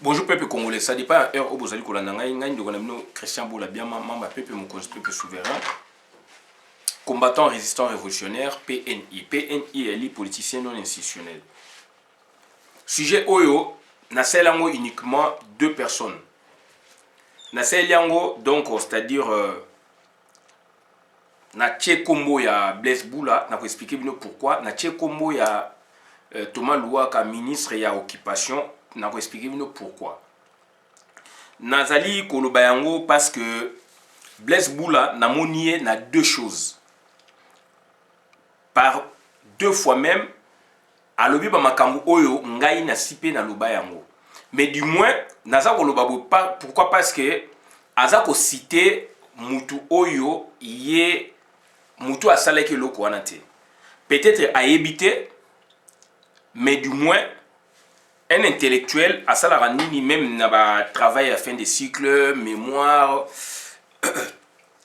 Bonjour peuple congolais, ça dépend à l'heure où vous allez Christian Boula bien membre peuple peuple souverain, combattant résistant révolutionnaire PNI. PNI est les politiciens non institutionnels. Sujet Oyo, Naselango uniquement deux personnes. Naselango donc c'est-à-dire Nache Kombo ya Blaise Boula, n'a pas expliqué pourquoi. Nache Kombo ya Thomas Louaka ministre ya occupation. N'a pas expliqué pourquoi. Nazali Kolobayango parce que Blaise Boula n'a monié na deux choses. Par deux fois même, à l'obi ba makambo oyo ngai na sipe na lobayango. Mais du moins, naza kolobabo pas pourquoi parce que azako cité mutu oyo yé mutu asaleki loko wana te. Peut-être a évité, mais du moins un intellectuel à ça nini même n'a travail à fin de cycle, mémoire,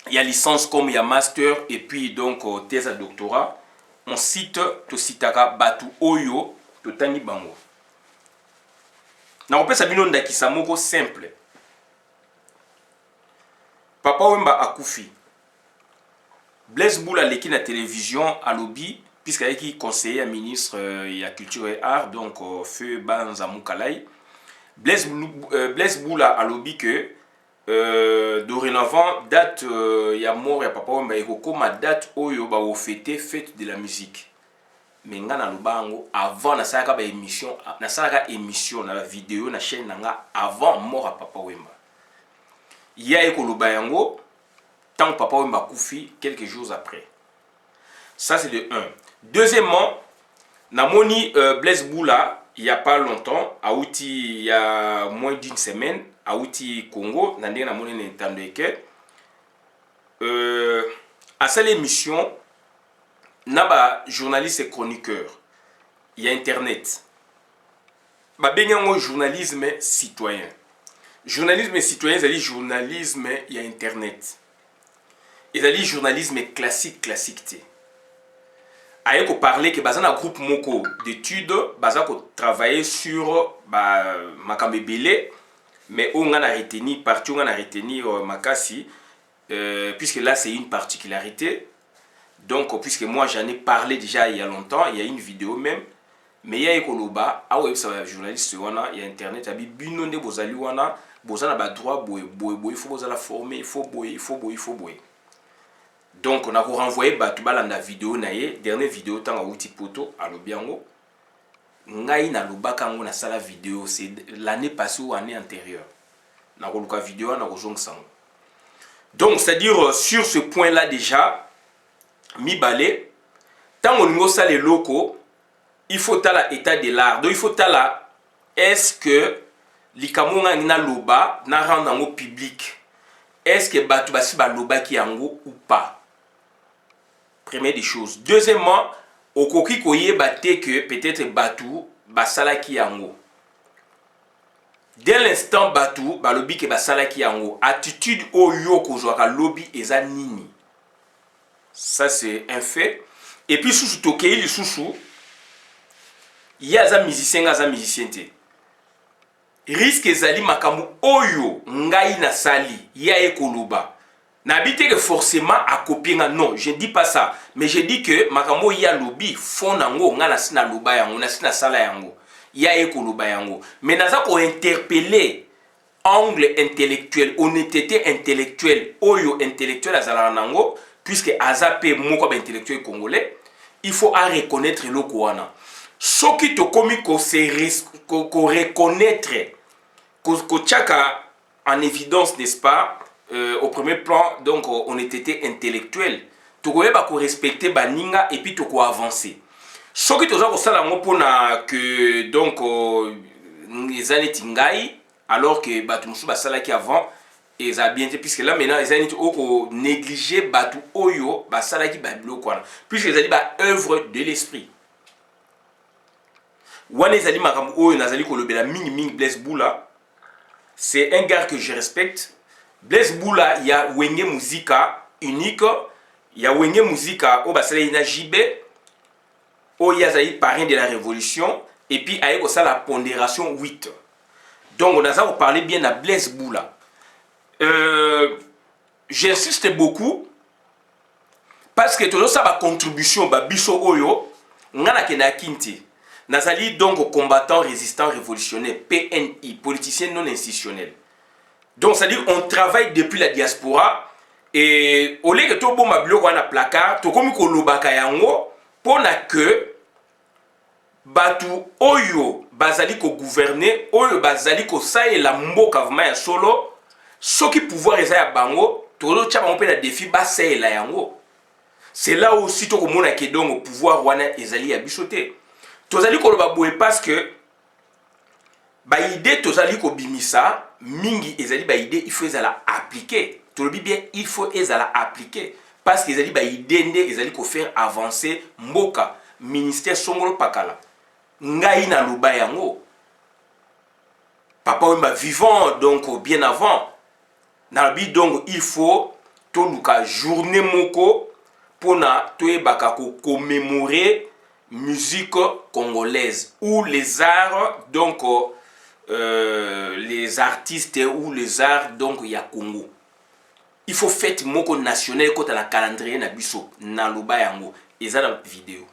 il y a licence comme il y a master et puis donc thèse à doctorat. On cite to sitaka batu oyo to tani bango. Na opesa bino ndakisa moko simple. Papa Wemba akufi. Blaise Boula leki na télévision à lobby puisqu'il est conseiller à ministre de la culture et art, donc feu Banza Moukalai. Blaise Boula a lobby que dorénavant date il y a mort ya papa Wemba comme date oyo ba o fête de la musique. Mais ngana lubango avant na saka ba émission na la vidéo na chaîne nga avant mort à papa Wemba. Ya eko lubango tant papa Wemba koufi quelques jours après. Ça c'est de 1. Deuxièmement, Namoni Blaise Boula, il n'y a pas longtemps, à Outi, il y a moins d'une semaine, à Outi Congo, Nandé Namoni n'entendait que à cette émission, Naba journaliste et chroniqueur, il y a internet. Bah bien journalisme citoyen. Journalisme citoyen, c'est journalisme, il y a internet. Et c'est journalisme classique. Aye ko parler que bazana groupe moko d'études baza ko travailler sur makambe belé mais on a retenu partie on a retenir makasi puisque là c'est une particularité donc puisque moi j'en ai parlé déjà il y a longtemps, il y a une vidéo même mais il y a ekoloba a web ça journaliste wana il y a internet abi bino nde bozali wana bozana ba droit boy il faut bozala former il faut boy donc on a renvoyé batubala na vidéo na ye dernière vidéo tanga outi poto à lobiango ngai na lobaka ngo na sala vidéo c'est l'année passée ou année antérieure na koluka vidéo na kozong sango donc c'est à dire sur ce point là déjà mi balé tant on ngo sale loko il faut tala état de l'art donc il faut tala est-ce que likamonga na loba na rendre en public est-ce que batu basi ba loba ki yango ou pas. Première des choses. Deuxièmement, au koki koye bate que peut-être batu basala ki yango. Dès l'instant batu balobi ke basala ki yango, attitude oyo ko joaka lobby eza nini. Ça c'est un fait. Et puis sous tokei li sous il y a za musicien te. Risque ezali makambo oyo ngai na sali ya ekoloba. N'habite que forcément à copier non, je dis pas ça, mais je dis que makambo ya lobby fond nango ngana sina loba yango na sina sala yango ya ekoloba yango mais naza ko interpeller angle intellectuel honnêteté intellectuelle oyo intellectuel azala nango puisque azape moko ba intellectuel congolais il faut à reconnaître le koana soki to komi ko reconnaître ko tchaka en évidence n'est-ce pas au premier plan, donc on était intellectuel. Tu ko respecter baninga et puis tu ko avancer. Ce qui te dit que donc les années tingai alors que batu musu basala ki avant et ça bien puisque là maintenant les années au négliger batu oyo basala ki bablo quoi puisque les ba œuvre de l'esprit. Wane zali makam oyo nazali ko lobela mingi Blaise Boula, c'est un gars que je respecte. Blaise Boula, il y a Wenge Musica unique, il y a Wenge Musica au Basale na JB, au Yazaï parrain de la révolution, et puis avec ça la pondération 8. Donc on a parlé bien de Blaise Boula. J'insiste beaucoup parce que tout ça ma contribution ba biso oyo ngana kena kinti. Nazali donc combattant résistant révolutionnaire PNI, politicien non institutionnel. Donc ça dit on travaille depuis la diaspora et au lieu que tout bon ma biloko wana placard to komi ko lobaka yango pona que batu oyo bazali ko gouverner oyo bazali ko saela mboka vraiment ya solo soki pouvoir eza ya bango to tcha bango pe na défi ba saela yango. C'est là aussi to komona ke donc pouvoir wana ezali ya bisoté. Tozali ko loba boye parce que ba idée tozali ko bimisa mingi ezali ba idée il faut ezala appliquer. Tolobi bien il faut ezala appliquer parce que ezali ba idée nde ezali ko faire avancer mboka ministère songolo pakala. Ngai na loba yango. Papa wemba vivant donc bien avant. Nabi donc il faut to luka journée moko pona toyebaka ko commémorer musique congolaise ou les arts donc les artistes ou les arts donc ya Congo. Il faut fête moko national kota la calendrier na biso na loba yango eza na vidéo.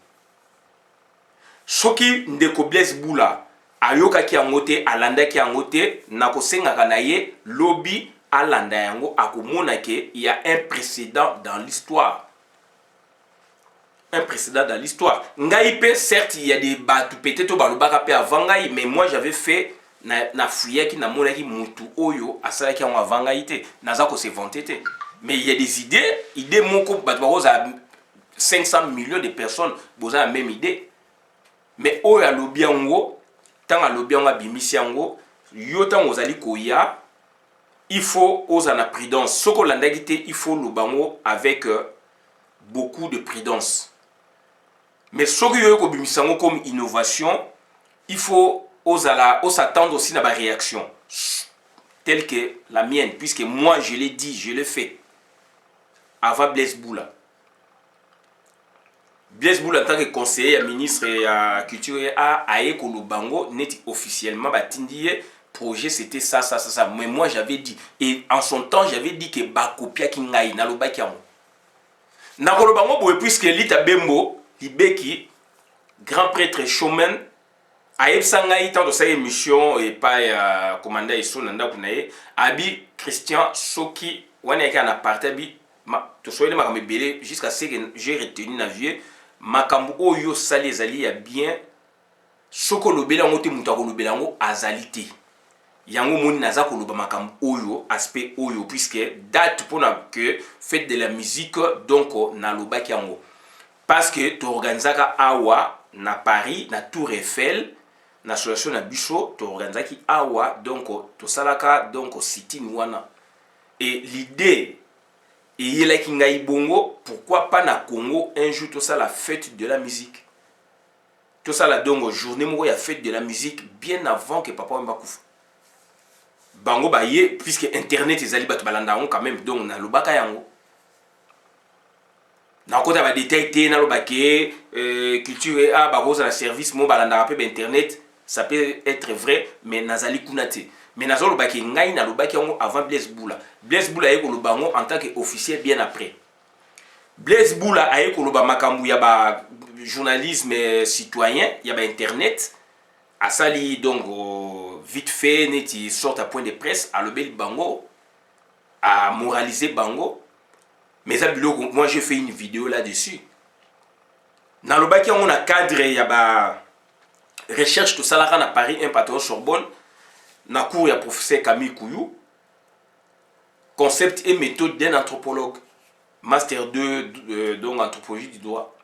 Soki ndeko Blaise Boula ayoka ki yango te alanda ki yango te na kosenga na ye lobby alanda yango akomona ke il y a un précédent dans l'histoire. Un précédent dans l'histoire. Ngaïpe, certes, il y a des bateaux peut-être au balobaka pe avant Ngaï, mais moi j'avais fait na fouillé qui na monaki mutu oyo asala ki en avant Ngaïté. Naza ko se vanté. Mais il y a des idées moko bateau à 500 millions de personnes, boza la même idée. Mais oyo a lobby yango, tant a lobby yango bimisi yango, yo tant ozali koya, il faut osana prudence. Soko landagité, il faut le bango avec beaucoup de prudence. Mais ce que vous comme innovation, il faut s'attendre aussi à ma réaction, telle que la mienne, puisque moi je l'ai dit, je l'ai fait, avant Blaise Boula. Blaise Boula en tant que conseiller, ministre de la culture, a Kolobango, net officiellement, projet c'était ça. Mais moi j'avais dit, et en son temps j'avais dit que Bakopia Kingaï, Naloba Kiamo. Nakolobango, puisque l'Ita Bembo, Libeki, grand prêtre Chomen, Aïb Sangaï, tant de sa émission, et pas commandant Iso Nanda Kunaye, Abi Christian Soki, Waneka na partabi, to soyez ma belé, jusqu'à ce que j'ai retenu na vie, Makambu Oyo Sali Zali ya bien, Soko Lobelango te Moutako Lobelango Azalité. Yango moni naza koloba makambu Oyo, aspect Oyo, puisque date pour que fête de la musique, donc na lobaki yango. Parce que tu organises awa na Paris, na Tour Eiffel, na association na biso, tu organises awa, donc tu salaka, donc city wana. Et l'idée, et là kingai bongo, pourquoi pas na Congo un jour tout ça la fête de la musique. Tout ça la donc journée mo ya fête de la musique bien avant que papa Wemba kufa. Bango baye puisque internet ezali batu balanda on quand même donc na lobaka yango. Na kota ba détail té na lobake culture a ba rosa na service mo balanda pe internet ça peut être vrai mais nazali kunate. Mais nazo lobake ngai na lobaki yango avant Blaise Boula. Blaise Boula aye ko lobango en tant qu'officier bien après. Blaise Boula aye ko loba makambu ya ba journalisme citoyen, ya ba internet. Asali donc vite fait neti sort à point de presse à lobel bango à moraliser bango. Mais ça moi j'ai fait une vidéo là-dessus. Dans le bac on a cadré ya ba recherche tout ça là à Paris un patron Sorbonne. Na cours ya professeur Camille Kouyou. Concept et méthode d'un anthropologue. Master 2 donc anthropologie du droit.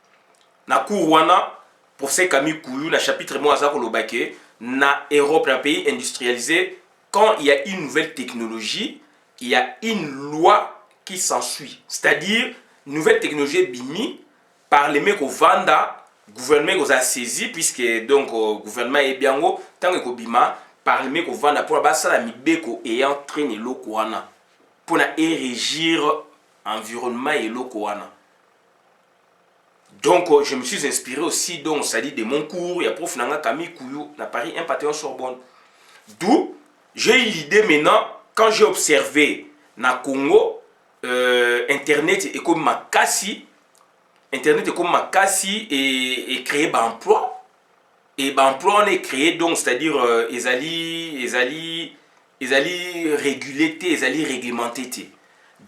Na cours wana professeur Camille Kouyou, le chapitre moi ça le baquet, na Europe, un pays industrialisé, quand il y a une nouvelle technologie, il y a une loi qui s'ensuit. C'est-à-dire, nouvelle technologie bimi par les mecs au Vanda, gouvernement a saisi, puisque donc gouvernement est bien haut, tant que bima par les mecs au Vanda pour la ça la mibeko ayant traîné l'eau koana pour régir environnement et l'eau koana. Donc, je me suis inspiré aussi, donc, ça dit de mon cours, il y a prof Nanga Camille Kouyou, à Paris, un patron Sorbonne. D'où, j'ai eu l'idée maintenant, quand j'ai observé na Congo, Internet est comme Makassi, Internet est comme Makassi et créer emploi. Et emploi on est créé donc, c'est-à-dire, ils allaient réguler, ils allaient réglementer.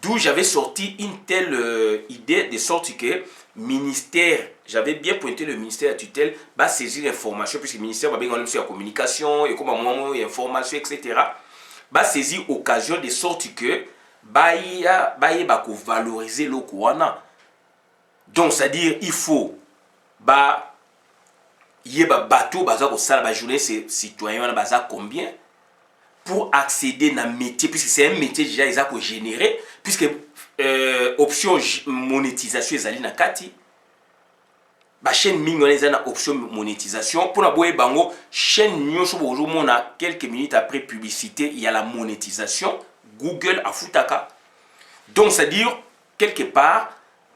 D'où j'avais sorti une telle idée de sorte que ministère, j'avais bien pointé le ministère à tutelle, va saisir l'information, puisque le ministère va bien sur la communication, et comme un moment, information, etc. Va saisir l'occasion de sorte que va valoriser le Kouana. Donc, c'est-à-dire, il faut bah, y a bateau, bah, ça, journée citoyen, bah, combien pour accéder à un métier, puisque c'est un métier déjà ils ont généré, puisque option monétisation est allée na kati, ba chaîne mignon les a option monétisation pour la boye bango chaîne nyonso bonjour mon a quelques minutes après publicité il y a la monétisation Google a futaka. Donc c'est à dire quelque part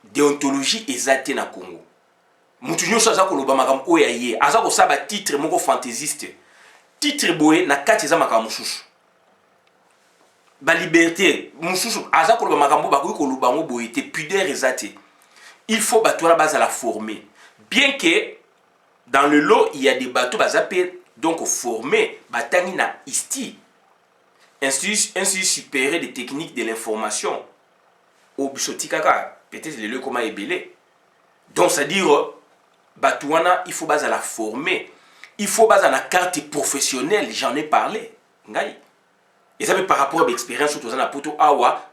déontologie exacte na Congo. Mutu nyonso aza koloba makambo oya ye aza ko saba titre moko fantaisiste. Titre boye na kati za makambo mususu. Ba liberté mususu aza koloba makambo ba ko koloba ngo boye te pudeur exacte. Il faut bateau la base à la former. Bien que dans le lot, il y a des bateaux bazapé donc formés, batani na ISTI, Institut supérieur des techniques de l'information, au Bissotikaka, peut-être le lieu comment ébélé. Donc, c'est-à-dire, batouana, il faut base à la former, il faut base à la carte professionnelle, j'en ai parlé. Et ça, par rapport à l'expérience, surtout dans la poto awa,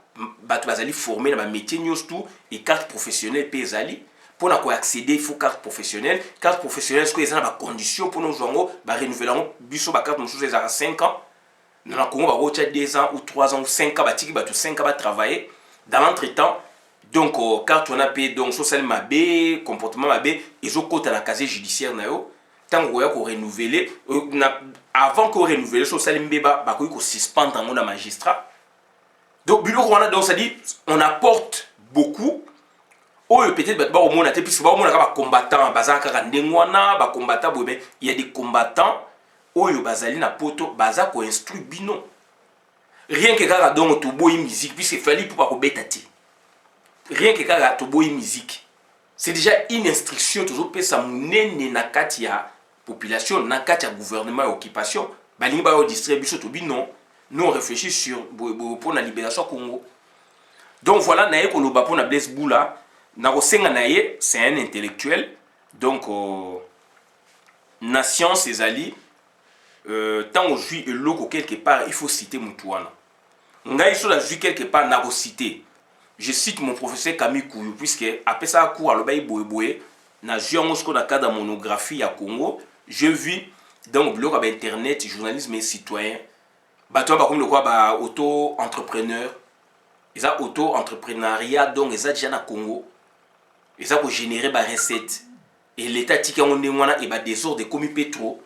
bateau bazali formé dans ma métier, tout, et carte professionnelle, payzali. Pour accéder, il faut carte professionnelle. Carte professionnelle, est-ce qu'il y a des conditions pour nous jouer, renouveler la carte, nous sommes à 5 ans. Nous avons 2 ans ou 3 ans ou 5 ans, 5 ans à travailler. Dans l'entretemps, donc, carte on a payé, donc, social mabé, comportement mabé, ils ont côté à la casier judiciaire. Tant qu'on renouveler, avant qu'on renouvelle, social mbeba, il faut suspendre un magistrat. Donc, ça dit, on apporte beaucoup. Peut-être au monde puisque combattant combattant il y a des combattants oyo bazali na poto baza ko instruit bino rien que kaka donc to boy musique puisque fallait pour pas betati rien que kaka to boy musique c'est déjà une instruction toujours pesa munene na kati ya population na kati ya gouvernement et occupation balingi ba distribuer biso to bino nous on réfléchit sur pour la libération Congo. Donc voilà naye ko loba pour na Blaise Boula. Narosenga naye, c'est un intellectuel, donc nation ses alliés, tant on joue le logo quelque part, il faut citer Moutouana. Ngai so la joue quelque part, n'a cité. Je cite mon professeur Camille Kouyou, puisque après ça, cours à l'obéi boé, na joué ce qu'on a cadre monographie à Congo, je vis donc blog avec internet, journalisme et citoyen. Bah toi, comme le quoi, bah auto-entrepreneur, ils ont auto-entrepreneuriat, donc ils ont déjà na Congo. Et ça pour générer des recettes. Et l'État qui a un désordre comme pétro.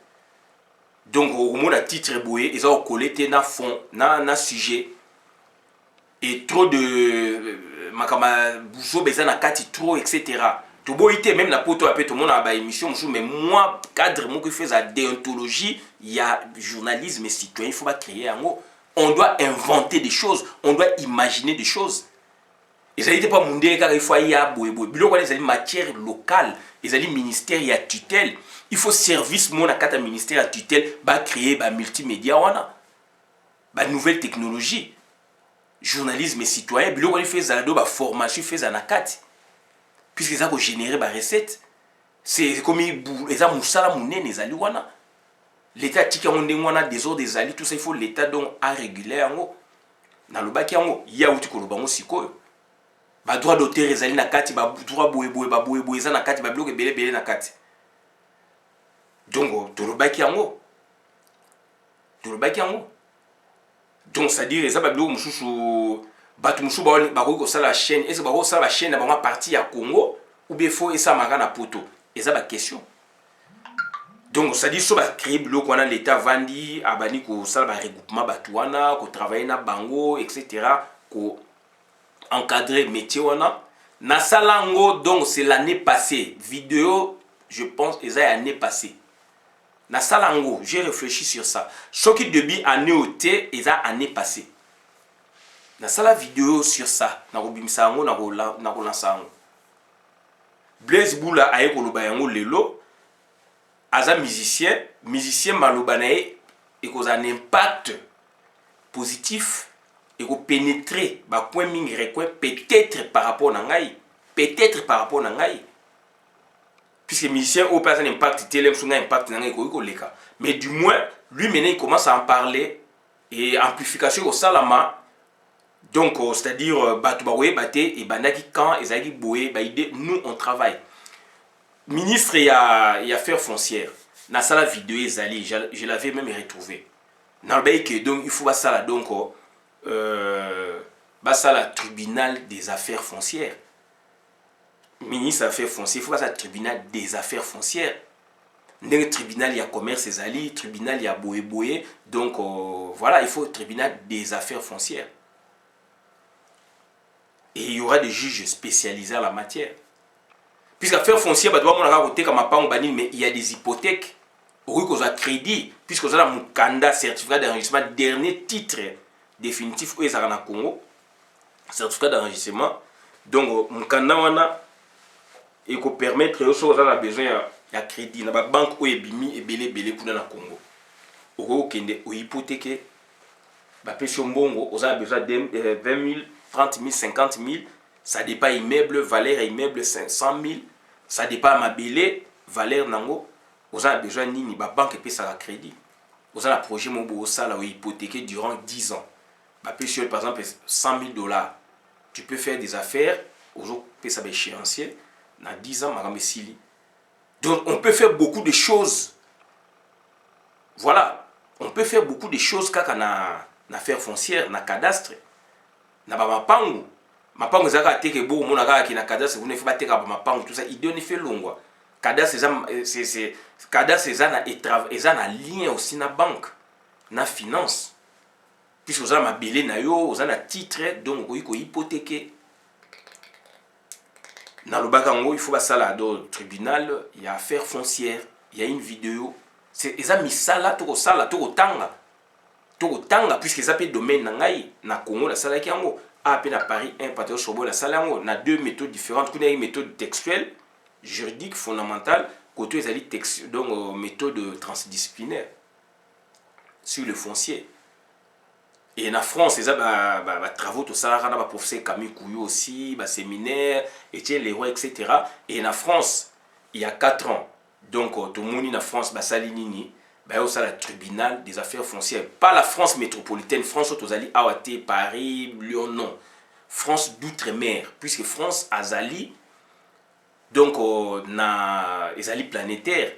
Donc au moins à titre boué, ils ont collé na fond, na sujet. Et trop de bougeot besoin na kati trop etc. Tout beau été même la poto après tout le monde a une émission mais moi cadre moi qui fais la déontologie, il y a journalisme et citoyen, il faut pas créer un mot. On doit inventer des choses, on doit imaginer des choses. Ils n'étaient pas mondiaux car il faut y avoir des matières locales, les ministères et à tutelle. Il faut service mon à ministère à tutelle, bah créer bah multimédia wana, bah nouvelle technologie, journalisme et citoyen. Bilo quand il fait ça, bah formation fait ça nakati, puisque ça pour générer bah recettes. C'est comme les a moussala mouné les ali wana. L'État tika on wana des ordres des ali tout ça il faut l'État donc à réguler en dans le baki en il y a outil ko lobango sikoyo. Ba droit d'auteur ezali na kati ba droit boye za na kati ba bloc belé na kati. Donc to lobaki yango. Donc ça dire ça ba bloc mususu batu mususu ba ko sala chaîne et ça ba ko sala chaîne na ba partie ya Congo ou bien faut et ça maka na poto. Et ça ba question. Donc ça dit so ba créer bloc wana l'état vandi abani ko sala ba regroupement batuana ko travailler na bango etc. ko encadré métier wana na salango donc c'est l'année passée vidéo je pense et ça l'année passée Na salango, j'ai réfléchi sur ça. Ce qui debi année ôté et ça année passée. Na sala vidéo sur ça. Na robimisa yango na kolansa yango. Blaise Boula aye koloba yango lelo. Aza musicien maloba na ye et cause un impact positif et ko pénétrer ba point mingi recoin peut-être par rapport na ngai. Peut-être par rapport à ngai. Puisque le musicien au pas un impact, il a un impact dans les cas. Mais du moins, lui maintenant il commence à en parler et amplification au salama. Donc, c'est-à-dire, Batoubaoué, Baté et Bandaki quand Ezagi Boué, nous on travaille. Ministre et affaires foncières, dans la vidéo Ezali, je l'avais même retrouvé. Dans le donc il faut ça donc ça tribunal des affaires foncières. Ministre des affaires foncières, il faut passer au tribunal des affaires foncières. Dans le tribunal, il y a commerce et ali, tribunal, il y a boé. Donc voilà, il faut le tribunal des affaires foncières. Et il y aura des juges spécialisés en la matière. Puisque l'affaire foncière, mais il y a des hypothèques. Au lieu qu'on crédit, puisque vous avez un certificat d'enregistrement, dernier titre définitif où ils sont au Congo, certificat d'enregistrement. Donc, Mukanda, et qu'on permettre aux choses à besoin de crédit dans la banque où est bimi et belé pour le Congo. Au Kende, au hypothéqué, bah pétion bongo, aux a besoin de 20 000, 30 000, 50 000, ça dépend immeuble, valeur immeuble 500 000, ça dépend ma belé, valeur nango, aux a besoin nini, bah banque paye ça la crédit. Aux a la projet mon beau ça là hypothéqué durant 10 ans. Bah pétion par exemple 100 000 $. Tu peux faire des affaires, aux paye ça échéancier. Dans 10 ans, donc on peut faire beaucoup de choses. Voilà. On peut faire beaucoup de choses quand on a une affaire foncière, na cadastre. Na ba mapangu. Mapangu zaka teke bo mona ka ki na cadastre, vous ne faites pas teka ba mapangu tout ça, il donne fait longwa. Cadastre c'est cadastre ça na lien aussi na banque, na finance. Puisque vous avez ma belé na yo, vous avez un titre donc vous pouvez hypothéquer. Dans le Bakango, il faut passer là au tribunal, il y a affaire foncière, il y a une vidéo. Ils ont mis ça là, tout au tanga, puisque ça peut domaine nangai, na Congo, la salle qui est à peine à Paris, un patron sur la salle en na deux méthodes différentes. Il y a une méthode textuelle, juridique, fondamentale, côté donc méthode transdisciplinaire sur le foncier. Et en France, ils ont travaux, tout ça, il y a professeur Camille Couillou aussi, séminaire, Étienne Leroy, etc. Et en France, il y a 4 ans, donc tout le monde en France, Salinini, il y a le tribunal des affaires foncières. Pas la France métropolitaine, France, Awate, Paris, Lyon, non. France d'outre-mer, puisque France, Azali, donc, Azali planétaire.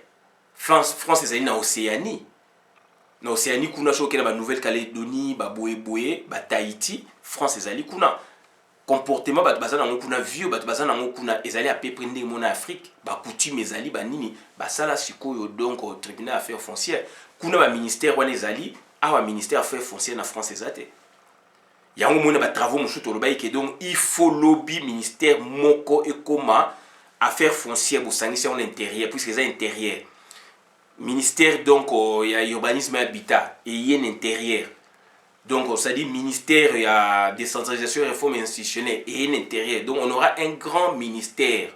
France, Azali, na Océanie. Na Océanie kuna so kena ba Nouvelle-Calédonie, ba Boé, ba Tahiti, France ezali kuna. Comportement ba bazana ngo kuna vieux, ba bazana ngo kuna ezali à peu près ndenge mona Afrique, ba coutume ezali ba nini, ba sala sikoyo donc au tribunal affaires foncières. Kuna ba ministère wana ezali, awa ministère affaires foncières na France ezate. Yango mona ba travaux musuto loba ke donc il faut lobby ministère moko et comment affaires foncières bo sangisi en intérieur puisque c'est intérieur. Ministère donc il y a urbanisme et habitat et il y a un intérieur. Donc ça dit ministère il y a décentralisation et réforme institutionnelle et un intérieur. Donc on aura un grand ministère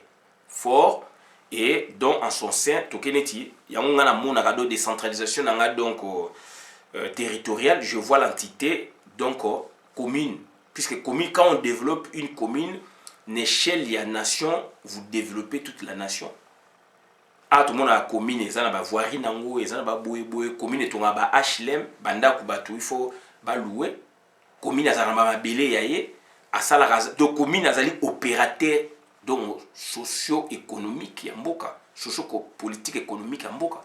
fort et donc en son sein tokeneti il y a un décentralisation donc territoriale. Je vois l'entité donc commune puisque commune quand on développe une commune l'échelle il y a nation vous développez toute la nation. Ah, tout le monde a commune, ils ont voirie nango, ils ont boé, commune et tout le monde a HLM, banda kubatu, il faut louer. Commune a zana belé yaye, à ça la raza. Donc commune a zali opérateur donc socio-économique yamboka, socio-politique économique yamboka.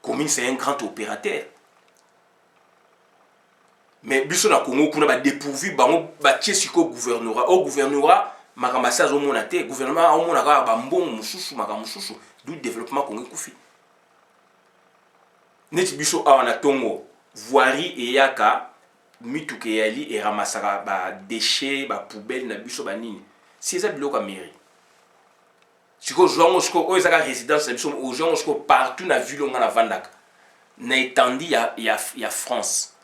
Commune c'est un grand opérateur. Mais biso na Congo kuna ba dépourvu bango ba tiesiko gouvernorat, au gouvernorat makamasa zo mona te gouvernement au mona ka ba mbongo mususu makamususu du développement Congo kufi neti biso awa na tongo voirie et yaka mituke yali et ramasaka ba déchets ba poubelle na biso ba nini c'est ça biloko mairie Si vous avez une résidence, vous avez partout dans la ville où on a Vandak. Il y a France.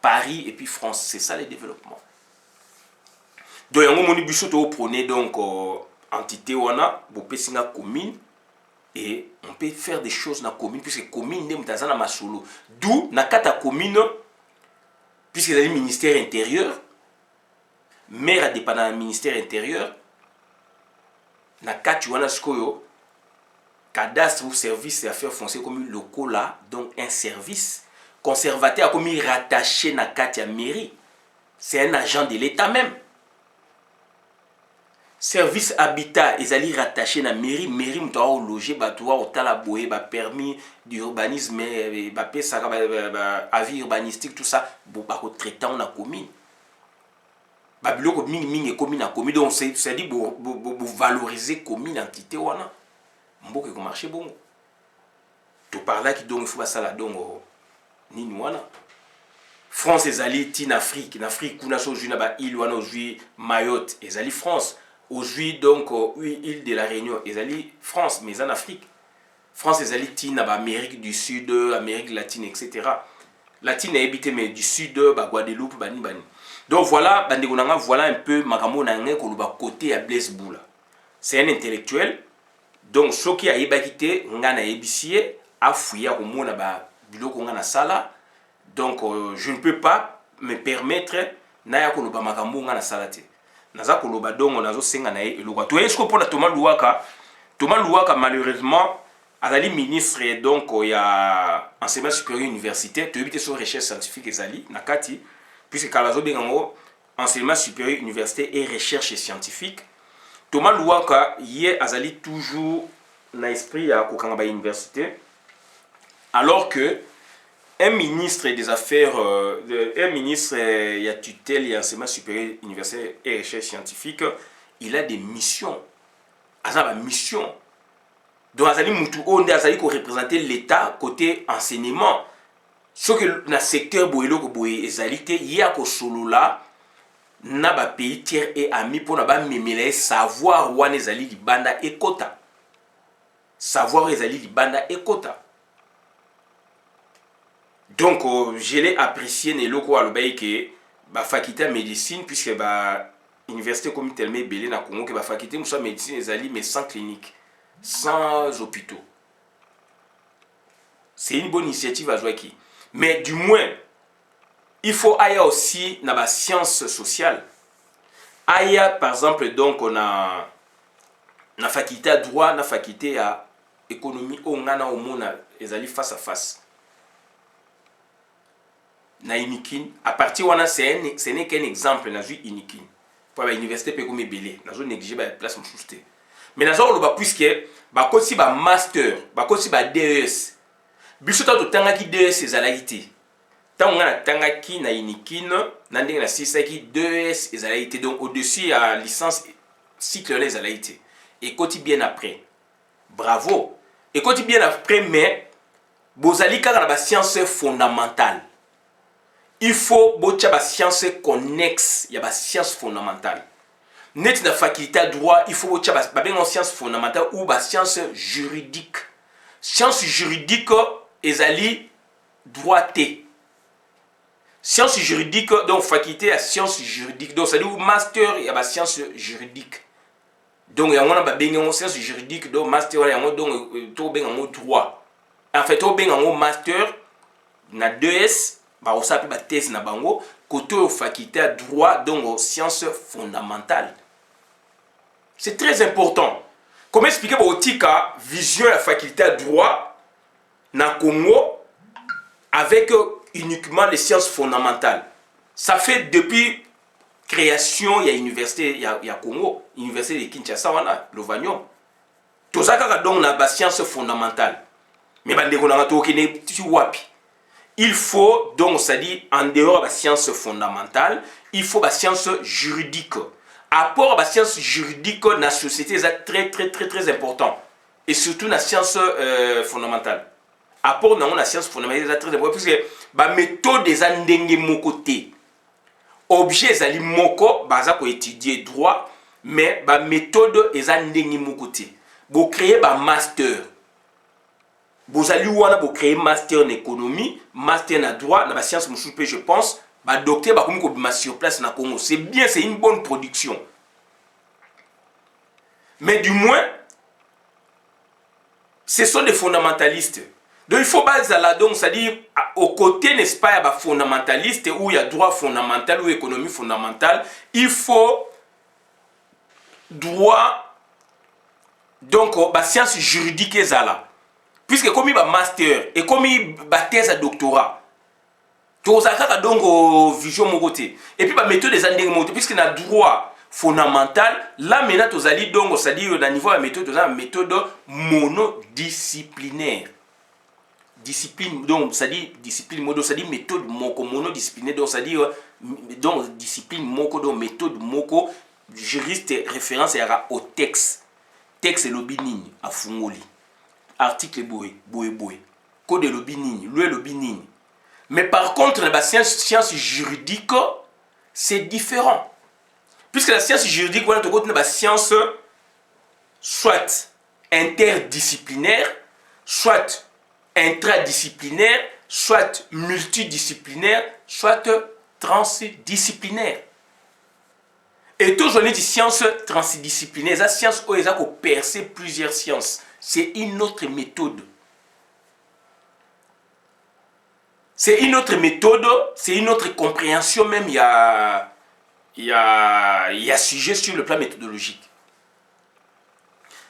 Paris et puis France. C'est ça le développement. Donc, on prône donc entité wana, vous pouvez signer commune et on peut faire des choses dans la commune puisque commune n'est pas dans ma solo. D'où na kata commune puisque c'est le ministère intérieur, maire a dépendant du ministère intérieur. Na kati wana skoyo cadastre ou service et affaires foncières comme locaux là, donc un service conservateur comme rattaché na kati à mairie. C'est un agent de l'État même. Service habitat, ils allaient rattacher na mairie, mairie mutawa loger, batoua otala boye, ba permis d'urbanisme, ba pesa, avis urbanistique, tout ça, ba traitant na commune. Ba biloko mingi et commune na commune, donc c'est dit pour valoriser commune entité wana. Mboke ko marché bon. To par là qui donc il faut pas ça là donc nini wana. France ezali tin Afrique, en Afrique kuna so juna ba île wana aujourd'hui Mayotte, ezali France. Aujourd'hui, donc, île de la Réunion, ils France, mais en Afrique. France, ils allaient Amérique du Sud, Amérique latine, etc. Latine est habité, mais du Sud, Guadeloupe, Bani. Donc voilà, voilà un peu Makamo Nangé côté à Blaise Boula. C'est un intellectuel. Donc, ce qui a ébakité, Ngana Ebissier, a fouillé au monde à Biloko Ngana Sala. Donc, je ne peux pas me permettre Naya Koloba Makamo Ngana Salate. Naza koloba dongo nazo senga na ye eloko to esko pona Thomas Louaka malheureusement azali ministre donc ya enseignement supérieur universitaire to ebité sur recherche scientifique ezali nakati puisque kalazo bengango enseignement supérieur universitaire et recherche scientifique Thomas Louaka ye azali toujours na esprit ya kokanga ba université alors que un ministre des Affaires, un ministre y a tutelle et enseignement supérieur universitaire et recherche scientifique, il a des missions. Il a une mission. Donc, il a représenter l'État côté enseignement. Ce que dans le secteur il y a que solo là, na ba pays tiers et amis pour na ba memele savoir où les ali di banda et quota. Savoir les ali di banda et quota. Donc, je l'ai apprécié dans le local que la faculté de médecine, puisque l'université comme tellement belé dans le Congo, que la faculté de médecine est allée, mais sans clinique, sans hôpitaux. C'est une bonne initiative à jouer. Mais du moins, il faut aller aussi dans la science sociale. Ailleurs, par exemple, donc, on a la faculté à droit, la faculté à économie, on a au monde, ils allaient face à face. Na Inikin, à partir de ce n'est qu'un exemple na vie Inikin. Pour l'université peut comme belé, na zone négliger la place mouchoute. Mais na zone ba puisque ba kosi ba master, ba kosi ba DES. Biso to tanga ki DES ezalaité. Tant on a tanga ki na Inikin, na ndenge na sisa ki DES ezalaité donc au-dessus à licence cycle les ezalaité. Et koti bien après. Bravo. Et koti bien après mais bozali kaka na ba science fondamentale. Il faut que la science connexe, il y a la science fondamentale. Net la faculté de droit, il faut que la science fondamentale ou la science juridique. Science juridique, ezali droité. Science juridique, donc faculté à science juridique. Donc ça dit master, il y a la science juridique. Donc il y a une science juridique, donc master, il y a un droit. En fait, il y a un master, il y a 2S. On s'appelle la thèse na bango côté faculté à droit donc sciences fondamentales. C'est très important. Comment expliquer la vision de la faculté à droit na Congo avec uniquement les sciences fondamentales. Ça fait depuis création il y a université il y a Congo, université de Kinshasa wana Lovagnon. Tout ça donc na ba sciences fondamentales. Mais bandeko na to kene ti wapi. Il faut donc, ça dit, en dehors de la science fondamentale, il faut la science juridique. Apport à la science juridique dans la société est très important. Et surtout dans la science fondamentale. Apport dans la science fondamentale est très important. Parce que la méthode des andenge mon côté. Objet zali moko, baza ko étudier droit, mais ba méthode eza ndenge moko te. Bo créer ba master. Bozali wana bo créer master en économie, master en droit, na ba science musupe je pense, ba docteur ba komi ko bima sur place na Congo. C'est bien, c'est une bonne production. Mais du moins ce sont des fondamentalistes. Donc il faut baser là, donc c'est-à-dire au côté, n'est-ce pas, il y a fondamentaliste où il y a droit fondamental ou économie fondamentale, il faut droit, donc la science juridique est là. Puisque comme il y a master et comme il y a thèse à doctorat, tout ça donc vision mon côté. Et puis la méthode des années puisqu'il y a droit fondamental, là maintenant tu as donc c'est-à-dire au niveau de la méthode, tu as une méthode monodisciplinaire. Discipline, donc c'est-à-dire discipline modo, c'est-à-dire méthode moko monodisciplinaire, donc c'est-à-dire donc discipline moko, donc méthode moko, juriste référence au texte. Texte lobby nini à fungoli. Article boy, code lobby nini, loi lobby nini. Mais par contre la science juridique c'est différent. Puisque la science juridique voilà tu connais la science soit interdisciplinaire, soit intradisciplinaire, soit multidisciplinaire, soit transdisciplinaire. Et toujours les sciences transdisciplinaires, la science où ils ont percé plusieurs sciences. C'est une autre méthode. C'est une autre méthode, c'est une autre compréhension même. Il y a sujet sur le plan méthodologique.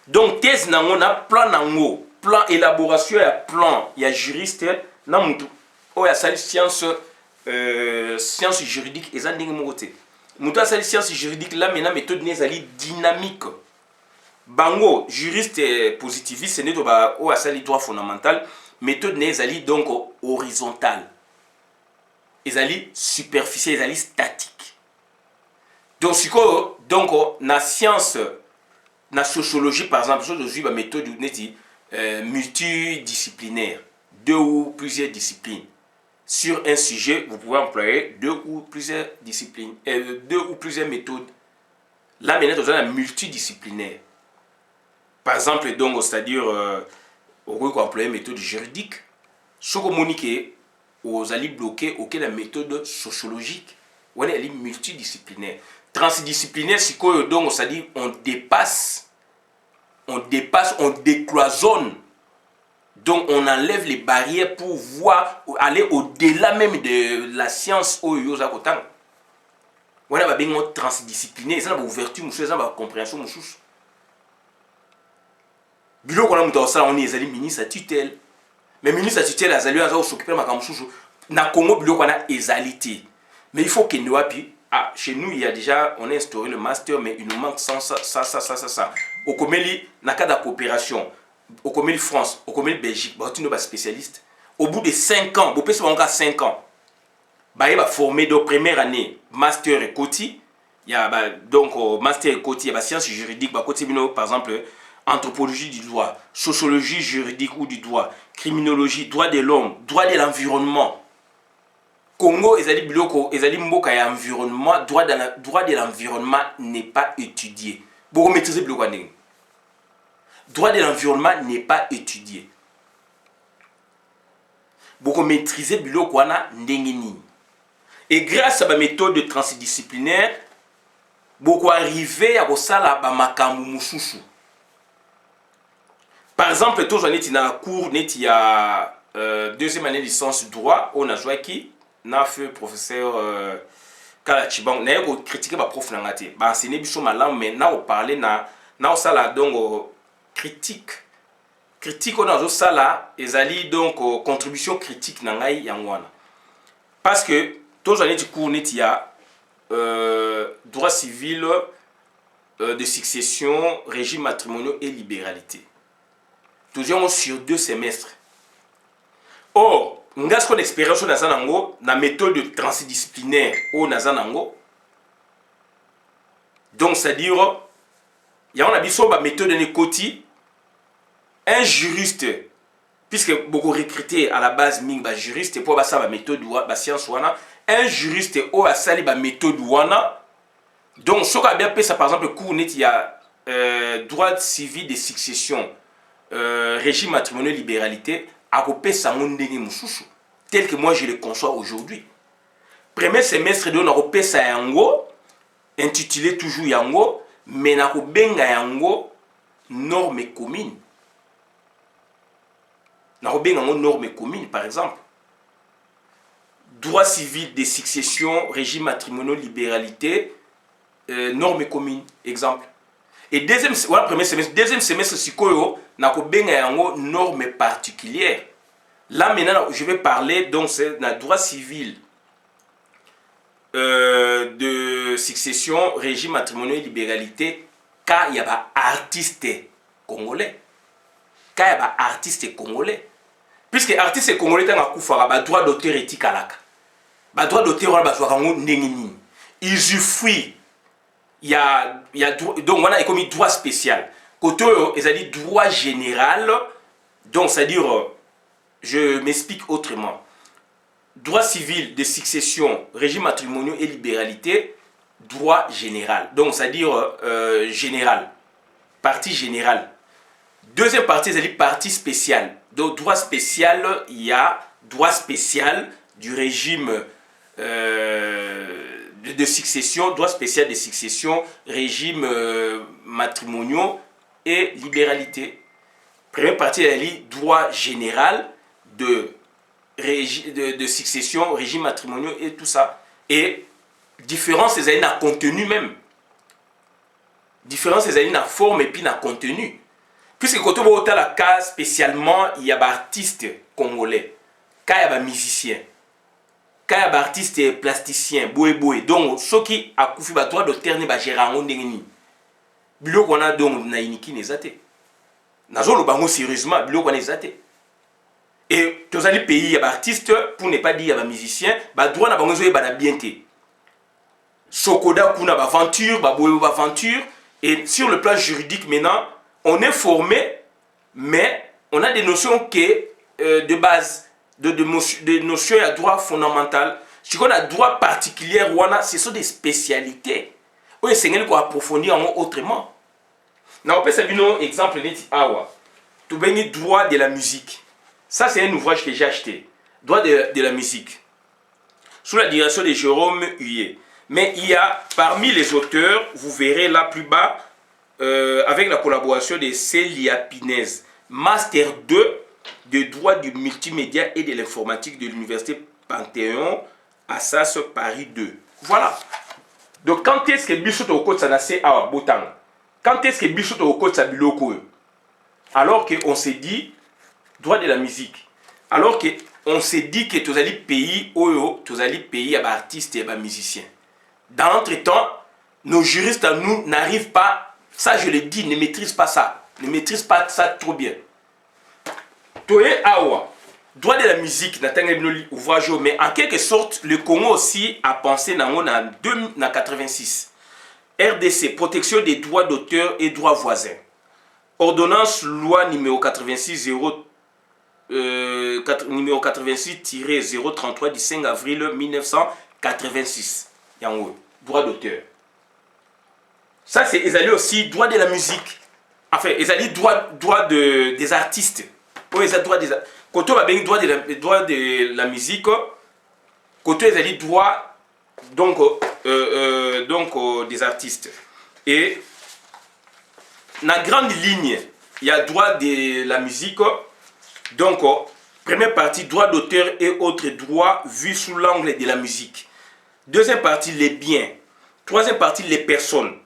Donc thèse on a plan nango. Plan élaboration, il y a plan, il y a juriste, il y a science juridique, et ça n'est pas la science juridique, là maintenant, méthode n'est dynamique. Bango, juriste positiviste, c'est le droit fondamental, méthode n'est donc horizontale. Ils superficielle, ils statique. Donc, la science, la sociologie, par exemple, la méthode multidisciplinaire, 2 ou plusieurs disciplines. Sur un sujet, vous pouvez employer 2 ou plusieurs disciplines, 2 ou plusieurs méthodes. Là, maintenant, vous avez la multidisciplinaire. Par exemple, donc, c'est-à-dire, on peut employer une méthode juridique. Ce que vous allez bloquer la méthode sociologique. Elle est multidisciplinaire. Transdisciplinaire, c'est quoi? Donc, c'est-à-dire, on dépasse, on décloisonne. Donc on enlève les barrières pour voir, aller au-delà même de la science où il y a autant. On a besoin de transdisciplinaire, ça a ouverture, ça a compréhension. Bilo qu'on a mis ça, on est les ministres à tutelle. Mais ministre à tutelle, les alliés ont s'occuper de ma camusou. Na Congo, bilo qu'on a égalité. Mais il faut qu'il nous appuie. Ah, chez nous, il y a déjà, on a instauré le master, mais il nous manque ça. Au Comeli, dans le cas de la coopération, au Comeli France, au Comeli Belgique, bah, tu es spécialiste. Au bout de 5 ans, vous pouvez faire 5 ans. Bah, il va former de première année master et côté. Il y a donc master et côté, il y a sciences juridiques, bah, côté, par exemple, anthropologie du droit, sociologie juridique ou du droit, criminologie, droit de l'homme, droit de l'environnement. Congo, ezali mboka ya environnement, droit de l'environnement n'est pas étudié. Vous maîtrisez le droit de l'environnement n'est pas étudié. Vous maîtrisez le ndengeni. Et grâce à la méthode transdisciplinaire, vous arrivez à ça la makambu mususu. Par exemple, tout j'en ai dans la cours, il y a deuxième année de licence droit, on a joué qui n'a fait professeur Kalachibang, n'a pas critiqué ma prof n'angate, bah enseigné biso malam, mais n'a pas parlé na ça là donc critique on a ça là, ezali donc contribution critique n'angai yangwana, parce que tout j'en ai du cours il y a droit civil de succession, régime matrimonial et libéralité. Toujours sur 2 semestres. Or, nous avons une expérience dans la méthode transdisciplinaire au Nazanango. Donc, c'est-à-dire, il y a une méthode de côté. Un juriste, puisque beaucoup recrutés à la base, juriste, pour ça, la méthode, la science, un juriste, ou a sali la méthode, Donc ce qu'on a bien fait, ça par exemple, cours net, il y a droit civil de succession, régime matrimonial, libéralité, à côté ça tel que moi je le conçois aujourd'hui. Premier semestre de on a ça yango, intitulé toujours yango, mais na ko benga yango normes communes. Na ko benga yango normes communes par exemple. Droit civil de succession, régime matrimonial, libéralité, normes communes, exemple. Et premier semestre, deuxième semestre, sikoyo, na ko benga yango normes particulières. Là maintenant, je vais parler donc c'est le droit civil de succession, régime matrimonial, libéralité, quand il y a artiste congolais. Quand il y a artiste congolais. Puisque artiste congolais, il y a droit d'auteur éthique à la. Le droit d'auteur, il usufruit. Il y a donc on a comme droit spécial. Côté, ils ont dit droit général. Donc, c'est-à-dire, je m'explique autrement. Droit civil de succession, régime matrimonial et libéralité, droit général. Donc, c'est-à-dire général. Partie générale. Deuxième partie, c'est-à-dire partie spéciale. Donc, droit spécial, il y a droit spécial du régime de succession, droit spécial de succession, régime matrimonial et libéralité. Première partie, c'est droit général de succession, régime matrimonial et tout ça. Et différence, c'est dans le contenu même. Différence, c'est dans la forme et puis dans le contenu. Puisque quand on voit la cas spécialement, il y a des artistes congolais, quand il y a des musiciens, quand il y a des artistes plasticiens, boé. Donc, ceux qui ont fait le droit d'auteur, ils ont géré un ndengeni. Bilo qu'on a donc na iniki nezate. Nazo le bango sérieusement, bilo qu'on a nezate. Et tous les pays, il y a des artistes, pour ne pas dire il y a des musiciens, bah droit na bango zoé bana bienté. Sokoda kuna ba aventure, ba boé ba aventure. Et sur le plan juridique maintenant, on est formé, mais on a des notions que, de base, de notions à droit fondamental. Si on a droit particulier, ce sont des spécialités. Oui, c'est qu'on approfondir autrement. On peut faire un exemple. Tu as droit de la musique. Ça, c'est un ouvrage que j'ai acheté. Droit de la musique. Sous la direction de Jérôme Huyer. Mais il y a, parmi les auteurs, vous verrez là plus bas, avec la collaboration de Célia Pinez, Master 2 de droit du multimédia et de l'informatique de l'Université Panthéon, Assas Paris 2. Voilà. Donc, quand est-ce que Bissot au code ça n'a à Botan? Quand est-ce que Bissot au code ça biloko? Alors qu'on s'est dit, droit de la musique. Alors qu'on s'est dit que tous les pays, tous les pays, il y a des artistes et des musiciens. Dans l'entretemps, nos juristes à nous n'arrivent pas, ça je le dis, ne maîtrisent pas ça. Ne maîtrisent pas ça trop bien. Toye Awa, droit de la musique, ouvrage, mais en quelque sorte, le Congo aussi a pensé en 1986. RDC, protection des droits d'auteur et droits voisins. Ordonnance loi numéro 86-033 du 5 avril 1986. Droit d'auteur. Ça, c'est aussi droit de la musique. Enfin, droit des artistes. Quand on a bien droit de la musique, quand on a droit donc des artistes. Et dans la grande ligne, il y a droit de la musique. Donc, première partie, droit d'auteur et autres droits vus sous l'angle de la musique. Deuxième partie, les biens. Troisième partie, les personnes.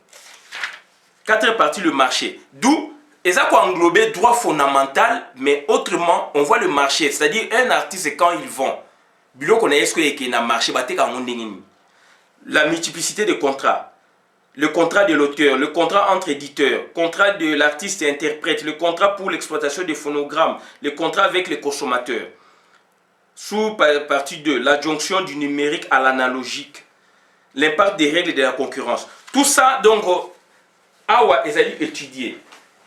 Quatrième partie, le marché. D'où, et ça quoi englober droit fondamental, mais autrement, on voit le marché. C'est-à-dire, un artiste, quand il vend, la multiplicité de contrats. Le contrat de l'auteur, le contrat entre éditeurs, contrat de l'artiste et interprète, le contrat pour l'exploitation des phonogrammes, le contrat avec les consommateurs. Sous partie 2, l'adjonction du numérique à l'analogique, l'impact des règles de la concurrence. Tout ça, donc, Awa Ezali étudié.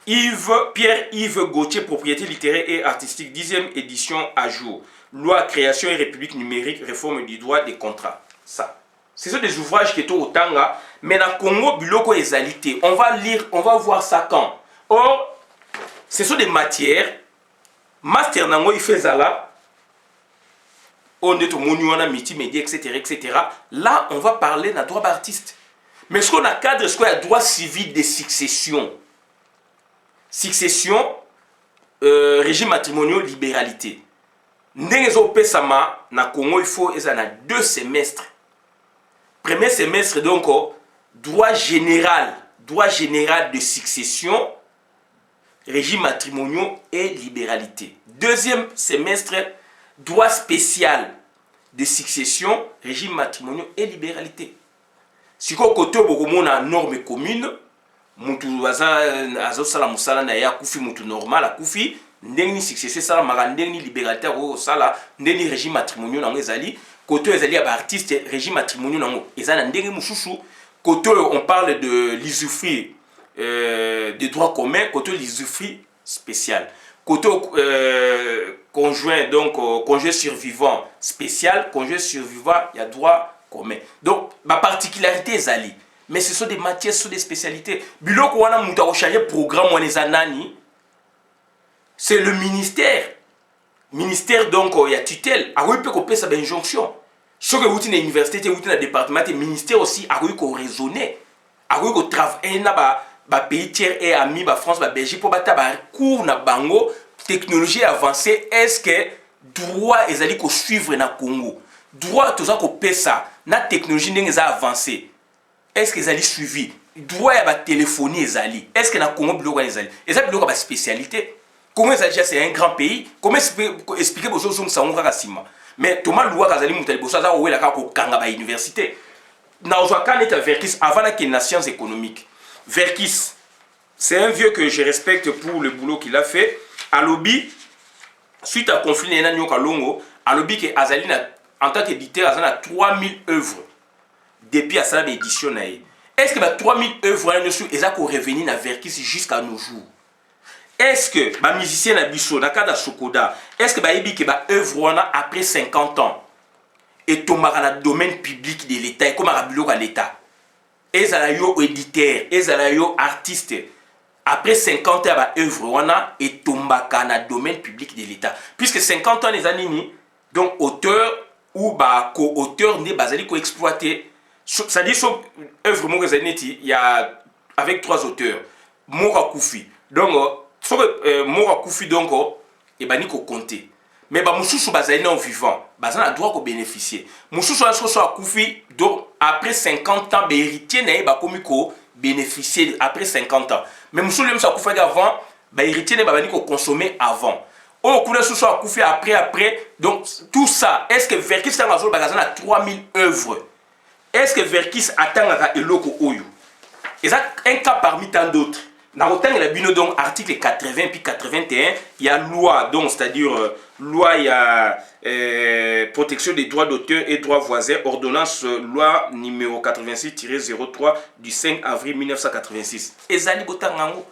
Pierre-Yves Gauthier, propriété littéraire et artistique, 10e édition à jour. Loi, création et république numérique, réforme du droit des contrats. Ça. Ce sont des ouvrages qui sont au Tanga, mais dans le Congo, biloko ezalité. On va lire, on va voir ça quand. Or, ce sont des matières. Master nango il fait ça là. On est au monument multimédia, etc., etc. Là, on va parler d'un droit d'artiste. Mais ce qu'on a cadre, ce qu'on a droit civil de succession. Succession, régime matrimonial, libéralité. N'engezo pesama na Congo, il faut ils en a 2 semestres. Premier semestre donc droit général de succession, régime matrimonial et libéralité. Deuxième semestre droit spécial de succession, régime matrimonial et libéralité. Si vous avez une norme commune, mutu azo sala musala na ya kufi mutu normal akufi ndenge ni succession sala maka ndenge ni liberté ko sala ndenge ni régime matrimonial nango ezali côté ezali ya ba artiste régime matrimonial nango ezana ndenge mususu côté on parle de l'usufruit des droits communs côté l'usufruit spécial côté conjoint donc conjoint survivant spécial conjoint survivant il y a droit commun donc ma particularité ezali. Mais ce sont des matières, ce sont des spécialités. Biloko wana muta ko changer programme wana zanani. C'est le ministère. Ministère donc il y a tutelle. A oui peut ko pesa ba injonction. Ce que vous na université, vous na département, le ministère aussi a oui ko raisonner. A oui ko travailler na ba pays tiers et amis ba France ba Belgique pour bata ba cours na bango technologie avancée. Est-ce que droit ezali ko suivre na Congo? Droit toza ko pesa na technologie ndenge za avancée. Est-ce qu'ils allaient suivi? Droit à la téléphonie, est-ce que dans le Congo, ils allaient? Ils allaient avoir une spécialité. Comment c'est un grand pays? Comment expliquer aux choses que ça on va rassembler? Mais Thomas Loua Kazali Moutali Bossa, ça où il a qu'au Kanga à l'université. Dans le cas de Verkis, avant qu'il y ait une science économique, Verkis, c'est un vieux que je respecte pour le boulot qu'il a fait. À lobby, suite à conflit, il y a un Kalongo, à lobby que Azali en tant qu'éditeur, Azali a 3000 œuvres. Depuis à ça l'édition. Est-ce que 3000 œuvres sont revenir à Verkis jusqu'à nos jours? Est-ce que les musiciens na biso na kada Sokoda, est-ce que les œuvres après 50 ans et tombera dans le domaine public de l'État et comme à l'État? Et ça yo éditeur, et ça yo artiste. Après 50 ans œuvre et tombera dans le domaine public de l'État. Puisque 50 ans les années donc auteur ou co-auteur ne basali ko exploiter. Ça dit son œuvre il y a avec 3 auteurs Mora Koufi donc Mora Koufi donc et bani ko compter mais ba mususu bazali non vivant bazana droit ko bénéficier mususu a Koufi donc après 50 ans héritier na ba komi ko bénéficier après 50 ans mais mususu même ça Koufi avant ba héritier na bani ko consommer avant oh kuna susu a Koufi après donc tout ça est-ce que Verkis tanga zo bazana 3000 œuvres? Est-ce que Verkis attend à Eloko Oyo? Et ça, un cas parmi tant d'autres. Dans le temps, il y a donc article 80 puis 81, il y a loi, donc c'est-à-dire loi, il y a protection des droits d'auteur et droits voisins, ordonnance loi numéro 86-03 du 5 avril 1986. Et Zali Botangango.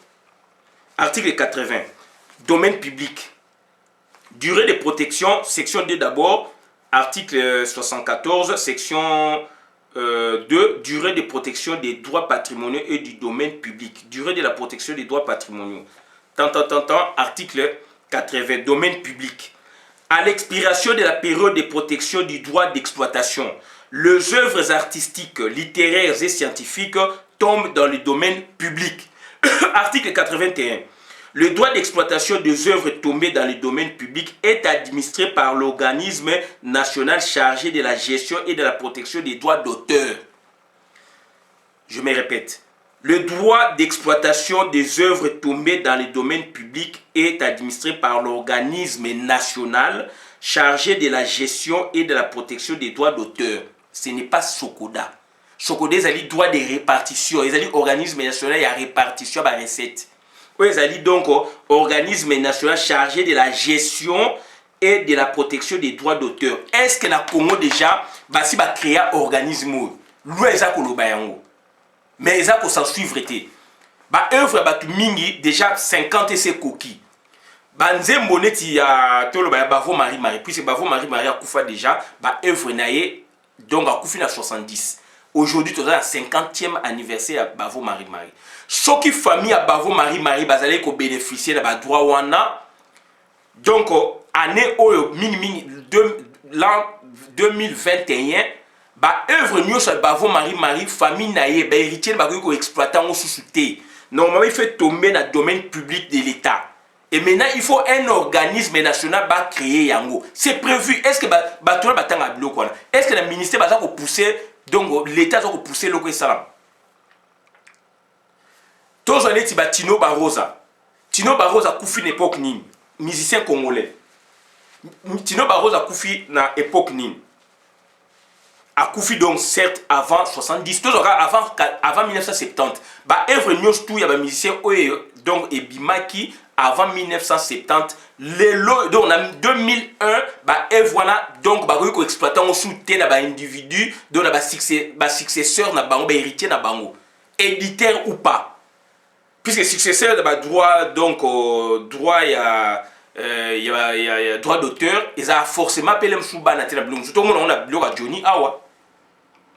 Article 80, domaine public. Durée de protection, section 2 d'abord, article 74, section 2. Durée de protection des droits patrimoniaux et du domaine public. Durée de la protection des droits patrimoniaux. Article 80. Domaine public. À l'expiration de la période de protection du droit d'exploitation, les œuvres artistiques, littéraires et scientifiques tombent dans le domaine public. Article 81. Le droit d'exploitation des œuvres tombées dans le domaine public est administré par l'organisme national chargé de la gestion et de la protection des droits d'auteur. Je me répète. Le droit d'exploitation des œuvres tombées dans le domaine public est administré par l'organisme national chargé de la gestion et de la protection des droits d'auteur. Ce n'est pas Sokoda. Sokoda, ils ont droit de répartition. Ils ont organisme national et répartition de la recette. Ils ont donc organisme national chargé de la gestion et de la protection des droits d'auteur. Est-ce que la Congo déjà si va créer un organisme? Lui, ils ont mais ils ont s'en suivre. Œuvre mingi déjà 50 et c'est coquille. Banzembo neti ya tolo ba Bavo Marie-Marie puisque Bavo Marie-Marie a koufa déjà œuvre naie donc à Koufi na 70. Aujourd'hui, tu as un 50e anniversaire à Bavo Marie-Marie. Chaque famille à Bavo Marie-Marie, bazale ko bénéficier de droit wana. Donc année l'an 2021, ba œuvre mieux sur Bavo Marie-Marie, famille naïe, ba héritier ba ko exploitant au sous-souté. Normalement, il faut tomber dans le domaine public de l'État. Et maintenant, il faut un organisme national qui créer yango. C'est prévu. Est-ce que est-ce que le ministère va pousser, donc l'État va pousser le Salam? Tous les gens Tino Barrosa. Tino Barrosa a koufi une époque nini. Musicien congolais. Tino Barrosa a koufi na époque nini. A koufi donc certes avant 70, avant 1970. Bah œuvre news tout il y a des musiciens donc et Bimaki avant 1970. Donc en 2001 bah et voilà donc bah ko exploitant on soutien na ba individu donc na ba successeur na bango ba héritier na bango éditeur ou pas, puisque successeur de ba droit donc droit il y a droit d'auteur, ils ont forcément appelé le Souba na tela blongo. Tout le monde on a bloqué Johnny Awa.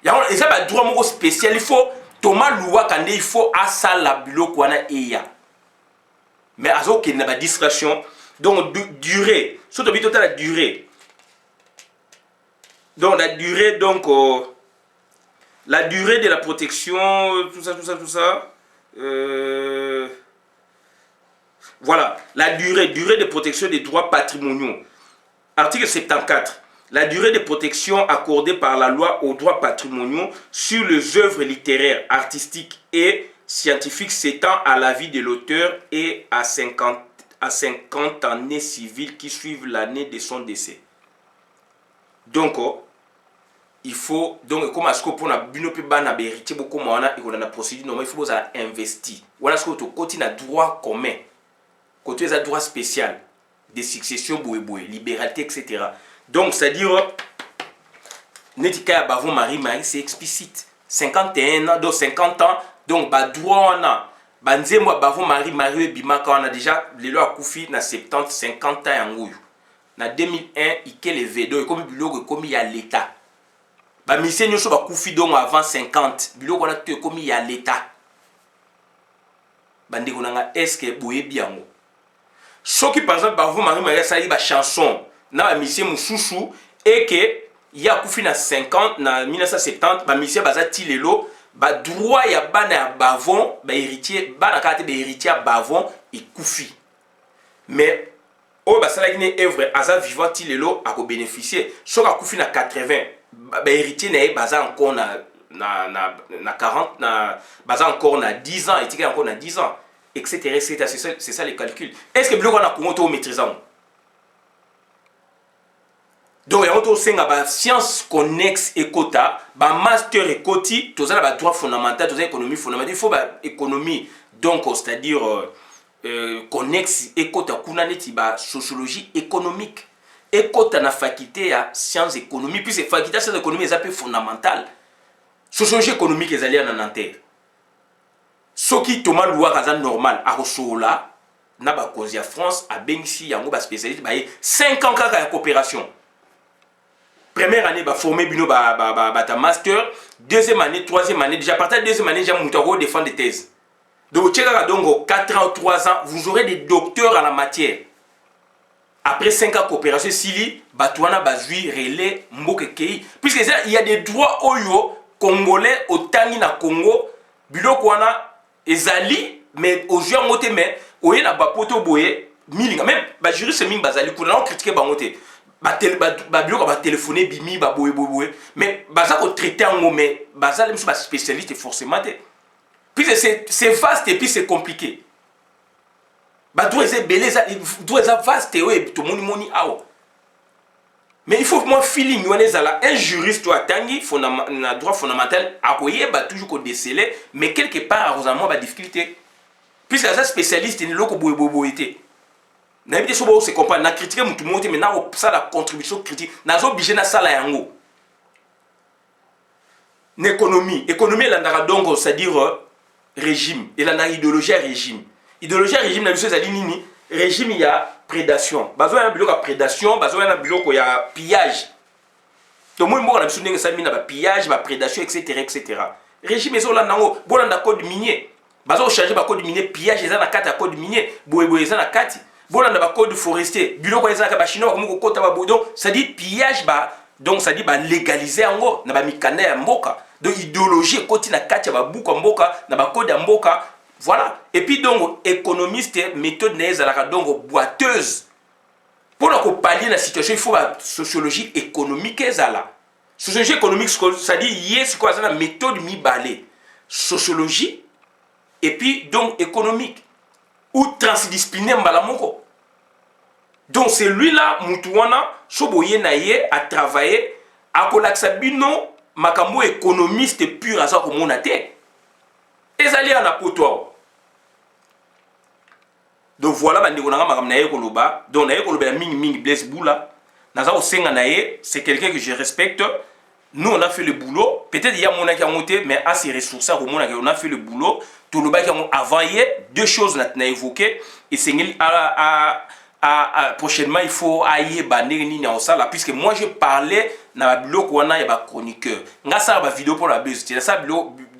Il y a un droit spécial, il faut Thomas Loua Kande, il faut asa la bloc wana eya. Mais azo qu'il n'a pas distraction. Donc durée, surtout total la durée. Donc la durée la durée de la protection, tout ça. Voilà, la durée de protection des droits patrimoniaux. Article 74. La durée de protection accordée par la loi aux droits patrimoniaux sur les œuvres littéraires, artistiques et scientifiques s'étend à la vie de l'auteur et à 50 années civiles qui suivent l'année de son décès. Donc, il faut, donc, comme est-ce que pour la binopi bana héritier beaucoup moins et qu'on a la procédure normale, il faut investir. Voilà ce que tu côté na droit commun, côté des droits spécial, des successions boué, libéralité, etc. Donc, c'est-à-dire, Netika Bavo Marie-Marie, c'est explicite. 51 ans, donc 50 ans, donc, bah, droit, on a. Banze moi Bavo Marie-Marie, Bimaka, on a déjà, les lois à Koufi, na 70, 50 ans, en Ouyo. Na 2001, il y a les V2, comme il y a l'État. Bah, monsieur, nous sommes à Koufi, donc, avant 50, bilo qu'on a comme il y a l'État. Bande qu'on a, est-ce que vous êtes bien? Ce qui, par exemple, Bavo Marie-Marie, ça y est, chanson. Na monsieur Moussoussou et que il y a Koufi na 50 na 1970 ba monsieur bazati lelo ba droit ya bana bavon ba héritier bana kate ba héritier bavon et Koufi, mais o ba sala ni œuvre aza vivant ti lelo a ko bénéficier so ka Koufi na 80 ba héritier na baza encore na 40 na baza encore na 10 ans et tika encore na 10 ans, etc. C'est ça les calculs. Est-ce que bloc on a Congo maîtrisant? Donc, il y a une science connexe et quota, un master et quoti, tout ça, un droit fondamental, tout ça, économie fondamentale. Il faut une économie, donc, c'est-à-dire connexe et quota, sociologie économique. Et quota na faculté à sciences économiques, puis c'est faculté à sciences économiques, c'est fondamental. Sociologie économique, ils allaient en Nanterre. Ce qui est normal, à Rosola, na ba cause ya France, à Bengsi, yango ba spécialiste, 5 ans de coopération. Première année, bah, former Bino ta master. Deuxième année, troisième année. Déjà, à partir de la deuxième année, j'ai mon défendre des thèses. Donc, 4 ans ou 3 ans, vous aurez des docteurs en la matière. Après 5 ans de coopération, Sili, Batouana, Bazui, Relais, Mbokekei. Puisque il y a des droits oyo, congolais, au Tangi na Congo, Bilo Kwana, Ezali, mais aux gens moté, mais, oye na Bapoto Boye, Milinga. Même, juriste Ming Bazali, qu'on a critiqué Bangote. Ba téléphoner bimi ba boye mais baza ko traiter en mot, mais baza les spécialistes forcément puis c'est vaste et puis c'est compliqué ba doit être beleza doit être vaste et tout monde moni awa, mais il faut moi feeling on est là un juriste toi tangi na droit fondamental akoye ba toujours ko déceler, mais quelque part heureusement ba difficulté puisque les spécialistes ni loko boye été na bien sûr c'est comprendre na critiquer mutu monte, mais na ça la contribution critique na zo obligé na sala yango l'économie la donc c'est-à-dire régime et la idéologie régime na biso ezali nini régime il y a prédation bazo ya biloko ya prédation bazo ya biloko ya pillage to moi mboka na biso ndenge sami na ba pillage ba prédation etc. Régime ezola nango bolanda code minier bazo changer ba code minier pillage eza na kati ya code minier boye eza na kati bolanda ba code forestier biloko eza ka ba chinois ko kota ba bodon ça dit pillage ba donc ça dit ba légaliser yango na ba mikanda ya mboka donc idéologie koti na kati ya ba buka mboka na ba code ya mboka voilà et puis donc économiste méthode na ezalaka donc boiteuse pour qu'on pallier la situation il faut la sociologie économique ezala sociologie économique ça dit yes quoi ça la méthode mi balé sociologie et puis donc économique ou transdisciplinaire mbalamoko. Donc c'est lui là mutuana soboye naye a travaillé à kolaksabino makambo économiste pur à ça comme on a été. Ezali en apoto. Donc voilà bandi konanga makambo naye koloba donc naye koloba mingi Blaise Boula naza osenga naye c'est quelqu'un que je respecte. Nous on a fait le boulot peut-être il y a mon qui a monté mais à ces ressources on a fait le boulot. Tout le bac avant hier, deux choses qu'on a évoquées et c'est prochainement il faut ailler banner ni na osala puisque moi je parlais dans la vidéo qu'on a ba chroniqueur nga ça ba vidéo pour la buzz c'est ça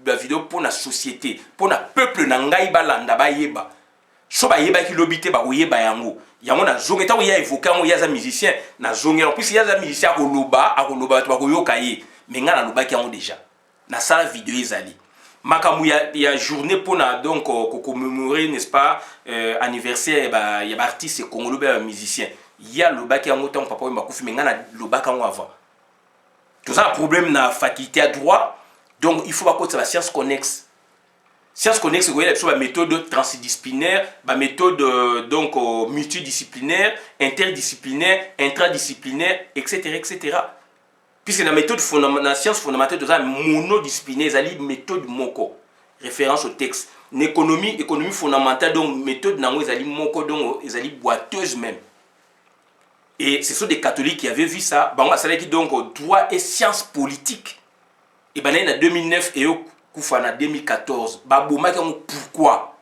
la vidéo pour la société pour le peuple na ngai balanda ba yeba so ba yeba ki lobité ba oyeba yango na zonge ta ya évoquer ngo ya za musicien na zonge en plus ya za musicien akoloba ba ko yoka ye mais nga na loba ki yango déjà na ça vidéo ezali Makamou ya journée pour donc commémorer n'est-ce pas anniversaire il y a artiste congolais musicien il y a le bac en autant papa m'a confirmé ngana le bac en avant tout ça problème na faculté à droit donc il faut pas que la science connexe vous voyez la méthode transdisciplinaire la méthode donc multidisciplinaire interdisciplinaire intradisciplinaire etc. Puisque la méthode la science fondamentale de ça monodisciplinaire, c'est méthode moko, référence au texte. L'économie fondamentale, donc méthode nango ezali moko donc ezali boiteuse même. Et ce sont des catholiques qui avaient vu ça. Bango asala qui donc droit et sciences politiques. Et ben en 2009 et au kufa en 2014, ba bomaki pourquoi?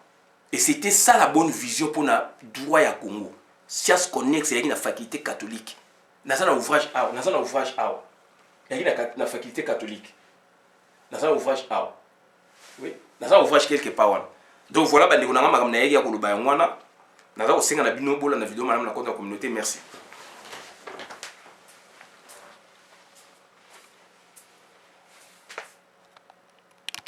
Et c'était ça la bonne vision pour na droit ya Congo. Sciences connexe c'est la faculté catholique. Dans un ouvrage il y a la faculté catholique. Dans un ouvrage oui, dans un ouvrage quelque part. Donc voilà, on a un na vidéo, madame la communauté, merci.